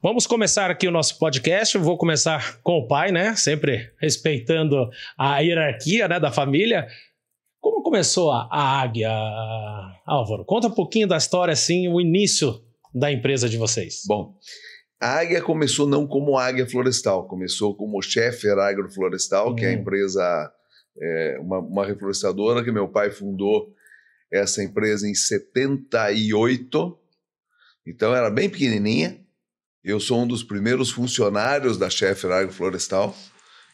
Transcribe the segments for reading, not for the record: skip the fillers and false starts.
Vamos começar aqui o nosso podcast. Eu vou começar com o pai, né? Sempre respeitando a hierarquia, né, da família. Como começou a Águia, Álvaro? Conta um pouquinho da história, assim, o início da empresa de vocês. Bom, a Águia começou não como Águia Florestal, começou como Scheffer Agroflorestal, que é a empresa, uma reflorestadora que meu pai fundou essa empresa em 78. Então era bem pequenininha. Eu sou um dos primeiros funcionários da Scheffer Agroflorestal.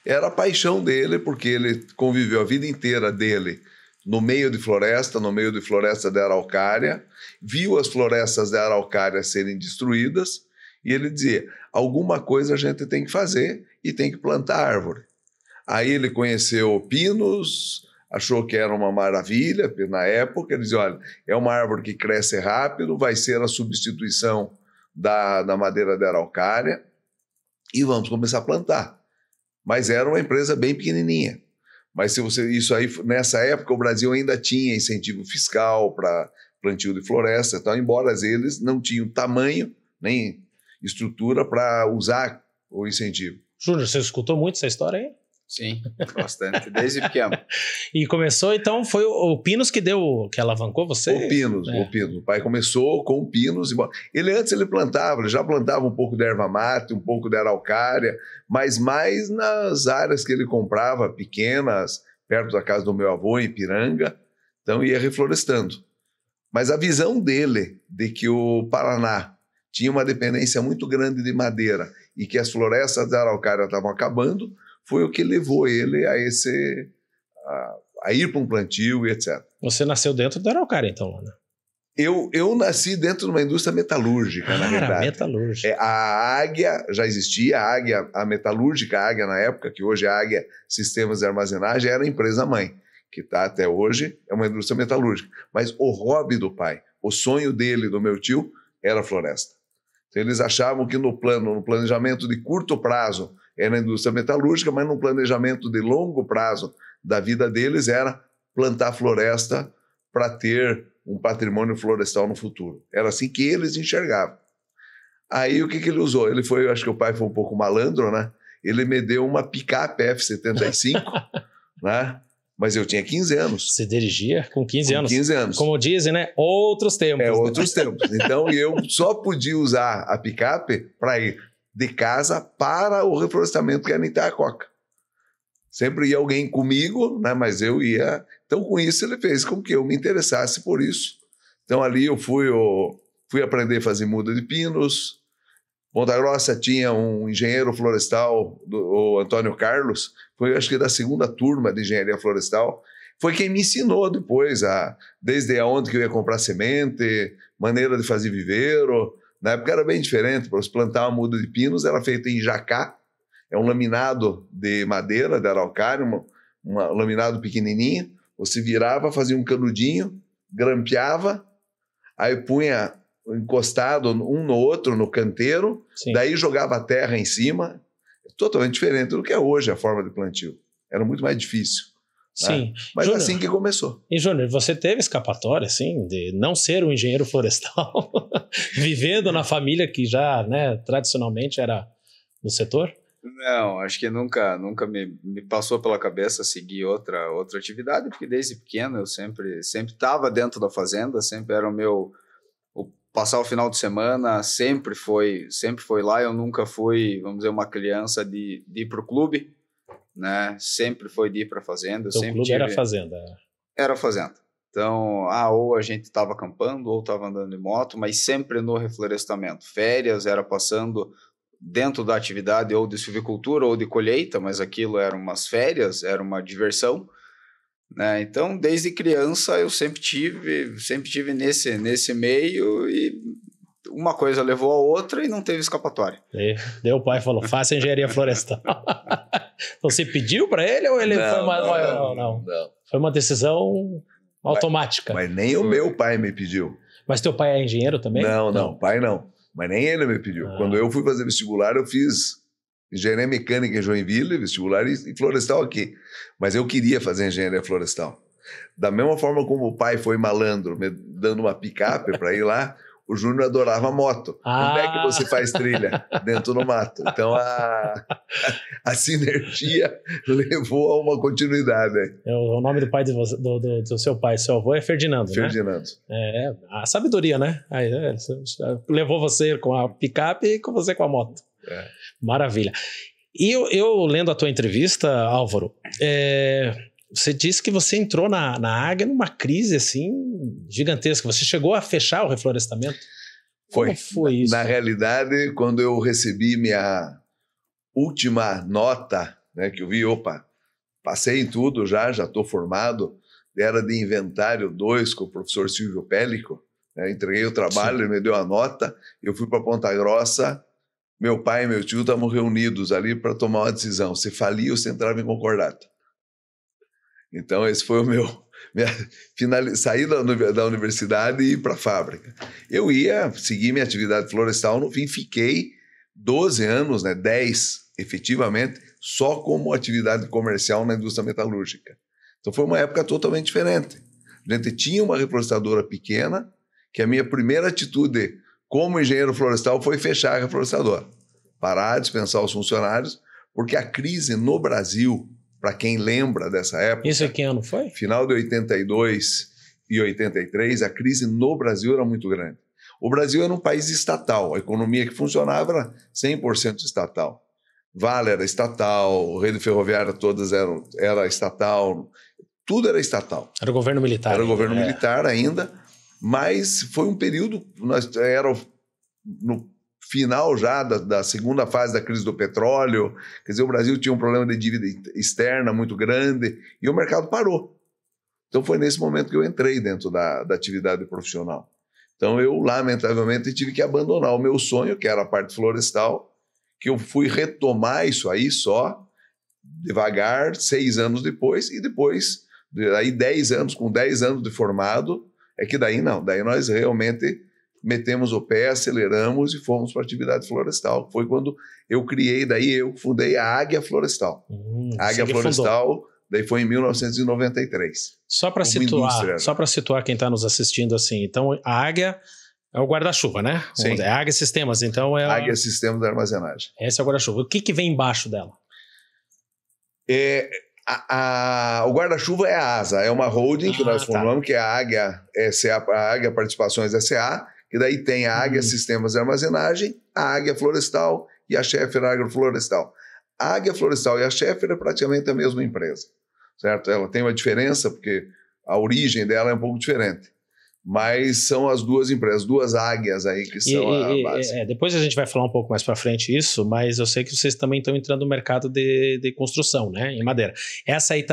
Era a paixão dele, porque ele conviveu a vida inteira dele no meio de floresta da Araucária, viu as florestas da Araucária serem destruídas, e ele dizia, alguma coisa a gente tem que fazer e tem que plantar árvore. Aí ele conheceu pinos, achou que era uma maravilha, na época ele dizia, olha, é uma árvore que cresce rápido, vai ser a substituição da madeira da Araucária, e vamos começar a plantar. Mas era uma empresa bem pequenininha. Mas nessa época o Brasil ainda tinha incentivo fiscal para plantio de floresta, então, embora eles não tinham tamanho nem estrutura para usar o incentivo. Júnior, você escutou muito essa história aí? Sim, bastante, desde pequeno. E começou, então, foi o Pinos que alavancou você? O Pinos. O pai começou com o Pinos. Ele plantava, ele já plantava um pouco de erva mate, um pouco de araucária, mas mais nas áreas que ele comprava, pequenas, perto da casa do meu avô, em Ipiranga, então ia reflorestando. Mas a visão dele de que o Paraná tinha uma dependência muito grande de madeira e que as florestas da araucária estavam acabando, foi o que levou ele a ir para um plantio e etc. Você nasceu dentro da Araucária, então, né? Eu nasci dentro de uma indústria metalúrgica, na verdade. Metalúrgica. A Águia já existia, a metalúrgica, a Águia na época, que hoje é a Águia Sistemas de Armazenagem, era a empresa-mãe, que está até hoje, é uma indústria metalúrgica. Mas o hobby do pai, o sonho dele, do meu tio, era a floresta. Então, eles achavam que no planejamento de curto prazo, era a indústria metalúrgica, mas no planejamento de longo prazo da vida deles era plantar floresta para ter um patrimônio florestal no futuro. Era assim que eles enxergavam. Aí o que ele usou? Acho que o pai foi um pouco malandro, né? Ele me deu uma picape F75, né? Mas eu tinha 15 anos. Você dirigia com 15 anos? 15 anos. Como dizem, né? Outros tempos. Outros tempos. Então eu só podia usar a picape para ir de casa para o reflorestamento que era em Itacoca. Sempre ia alguém comigo, né, mas eu ia. Então, com isso, ele fez com que eu me interessasse por isso. Então, ali eu fui aprender a fazer muda de pinos. Ponta Grossa tinha um engenheiro florestal, o Antônio Carlos, foi acho que da segunda turma de engenharia florestal. Foi quem me ensinou depois, desde onde que eu ia comprar semente, maneira de fazer viveiro. Na época era bem diferente, para você plantar uma muda de pinos era feita em jacá, é um laminado de madeira, de araucária, um laminado pequenininho, você virava, fazia um canudinho, grampeava, aí punha encostado um no outro, no canteiro, sim, daí jogava a terra em cima, totalmente diferente do que é hoje a forma de plantio, era muito mais difícil. Sim. Né? Mas Júnior, assim que começou. E, Júnior, você teve escapatória, assim, de não ser um engenheiro florestal, vivendo na família que já, né, tradicionalmente era no setor? Não, acho que nunca me passou pela cabeça seguir outra atividade, porque desde pequeno eu sempre estava dentro da fazenda, sempre era passar o final de semana, sempre foi lá. Eu nunca fui, vamos dizer, uma criança de ir para o clube, né? Sempre foi de ir para a fazenda. Então, o clube era a fazenda? Era a fazenda. Então, ou a gente estava acampando ou estava andando de moto, mas sempre no reflorestamento. Férias era passando dentro da atividade ou de silvicultura ou de colheita, mas aquilo eram umas férias, era uma diversão, né? Então, desde criança eu sempre tive nesse meio, e uma coisa levou a outra e não teve escapatória. Daí o pai falou, faça engenharia florestal. Você pediu para ele ou ele não? Foi uma decisão automática? Mas nem o meu pai me pediu. Mas teu pai é engenheiro também? Não, pai não. Mas nem ele me pediu. Quando eu fui fazer vestibular, eu fiz engenharia mecânica em Joinville, vestibular e florestal aqui. Mas eu queria fazer engenharia florestal. Da mesma forma como o pai foi malandro, me dando uma picape para ir lá, o Júnior adorava moto. Como é que você faz trilha dentro do mato? Então a sinergia levou a uma continuidade. O nome do pai do seu pai, seu avô, é Ferdinando, Ferdinando. né? A sabedoria, né? Aí, levou você com a picape e com você com a moto. Maravilha. E eu lendo a tua entrevista, Álvaro, você disse que você entrou na Águia numa crise assim gigantesca. Você chegou a fechar o reflorestamento? Foi. Como foi isso? Na realidade, quando eu recebi minha última nota, né, que eu vi, passei em tudo já estou formado, era de inventário 2 com o professor Silvio Pellico, né, entreguei o trabalho, ele me deu a nota, eu fui para Ponta Grossa, meu pai e meu tio estavam reunidos ali para tomar uma decisão, se falia ou se entrava em concordata. Então esse foi o sair da universidade e ir para a fábrica. Eu ia seguir minha atividade florestal, no fim fiquei 12 anos, né, 10 efetivamente, só como atividade comercial na indústria metalúrgica. Então foi uma época totalmente diferente. A gente tinha uma reflorestadora pequena, que a minha primeira atitude como engenheiro florestal foi fechar a reflorestadora, parar, dispensar os funcionários, porque a crise no Brasil, para quem lembra dessa época... Isso em que ano foi? Final de 82 e 83, a crise no Brasil era muito grande. O Brasil era um país estatal, a economia que funcionava era 100% estatal. Vale era estatal, rede ferroviária todas era estatal, tudo era estatal. Era o governo militar. Era o governo militar ainda, mas foi um período, era no final já da segunda fase da crise do petróleo, quer dizer, o Brasil tinha um problema de dívida externa muito grande e o mercado parou. Então foi nesse momento que eu entrei dentro da atividade profissional. Então eu, lamentavelmente, tive que abandonar o meu sonho, que era a parte florestal, que eu fui retomar isso aí só, devagar, 6 anos depois, e depois, aí 10 anos, com 10 anos de formado, é que daí não, daí nós realmente metemos o pé, aceleramos e fomos para a atividade florestal. Foi quando eu fundei a Águia Florestal. A Águia Florestal, daí foi em 1993. Só para situar quem está nos assistindo assim, então a Águia é o guarda-chuva, né? Sim. É a Águia Sistemas, então é... Águia Sistemas de Armazenagem. Esse é o guarda-chuva. O que vem embaixo dela? O guarda-chuva é a ASA, é uma holding que nós formamos, que é a Águia SA, a Águia Participações SA, que daí tem a Águia Sistemas de Armazenagem, a Águia Florestal e a Schaeffer Agroflorestal. A Águia Florestal e a Schaeffer é praticamente a mesma empresa, certo? Ela tem uma diferença, porque a origem dela é um pouco diferente. Mas são as duas empresas, duas águias aí que são a base. Depois a gente vai falar um pouco mais para frente isso, mas eu sei que vocês também estão entrando no mercado de construção, né, em madeira. Essa aí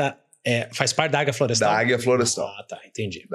faz parte da Águia Florestal? Da Águia Florestal. Tá, entendi.